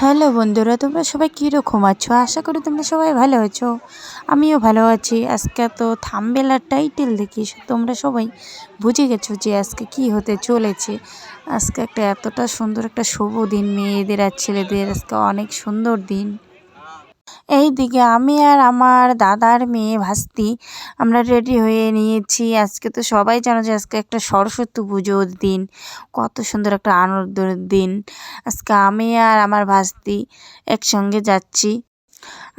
Hello বন্ধুরা, তোমরা সবাই কীরকম আছো? আশা করি তোমরা সবাই ভালো আছো। আমিও ভালো আছি। আজকে তো থাম্বনেল আর টাইটেল দেখি তোমরা সবাই বুঝে গেছো যে আজকে কি হতে চলেছে। আজকে এতটা সুন্দর একটা শুভ দিন, মেয়েদের আর ছেলেদের আজকে অনেক সুন্দর দিন। এইদিকে আমি আর আমার দাদার মেয়ে ভাস্তি আমরা রেডি হয়ে নিয়েছি। আজকে তো সবাই জানো যে আজকে একটা সরস্বতী পুজোর দিন, কত সুন্দর একটা আনন্দের দিন। আজকে আমি আর আমার ভাস্তি একসঙ্গে যাচ্ছি।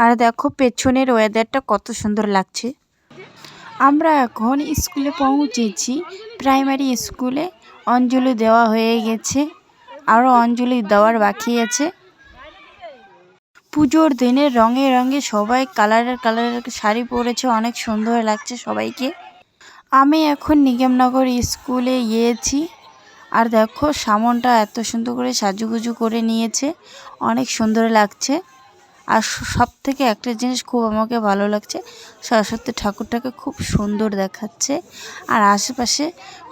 আর দেখো পেছনের ওয়েদারটা কত সুন্দর লাগছে। আমরা এখন স্কুলে পৌঁছেছি, প্রাইমারি স্কুলে। অঞ্জলি দেওয়া হয়ে গেছে, আরও অঞ্জলি দেওয়ার বাকি আছে। পুজোর দিনে রঙে রঙে সবাই কালারের শাড়ি পরেছে, অনেক সুন্দর লাগছে সবাইকে। আমি এখন নিগমনগর স্কুলে গিয়েছি। আর দেখো সামনটা এত সুন্দর করে সাজুগুজু করে নিয়েছে, অনেক সুন্দর লাগছে। আর সব থেকে একটা জিনিস খুব আমাকে ভালো লাগছে, সরস্বতী ঠাকুরটাকে খুব সুন্দর দেখাচ্ছে। আর আশেপাশে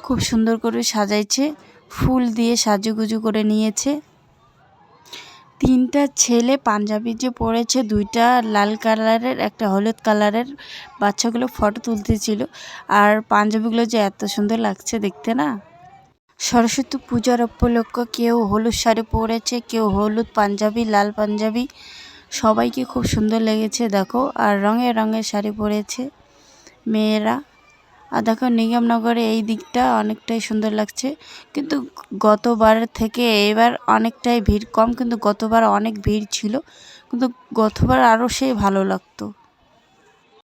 খুব সুন্দর করে সাজাইছে, ফুল দিয়ে সাজুগুজু করে নিয়েছে। তিনটা ছেলে পাঞ্জাবি যে পরেছে, দুইটা লাল কালারের একটা হলুদ কালারের, বাচ্চাগুলো ফটো তুলতেছিল। আর পাঞ্জাবিগুলো যে এত সুন্দর লাগছে দেখতে না। সরস্বতী পূজার উপলক্ষে কেউ হলুদ শাড়ি পরেছে, কেউ হলুদ পাঞ্জাবি, লাল পাঞ্জাবি, সবাইকে খুব সুন্দর লেগেছে দেখো। আর রঙে রঙের শাড়ি পরেছে মেয়েরা। আর দেখো নিগমনগরে এই দিকটা অনেকটাই সুন্দর লাগছে, কিন্তু গতবারের থেকে এবার অনেকটাই ভিড় কম। কিন্তু গতবার অনেক ভিড় ছিল, কিন্তু গতবার আরও সেই ভালো লাগতো।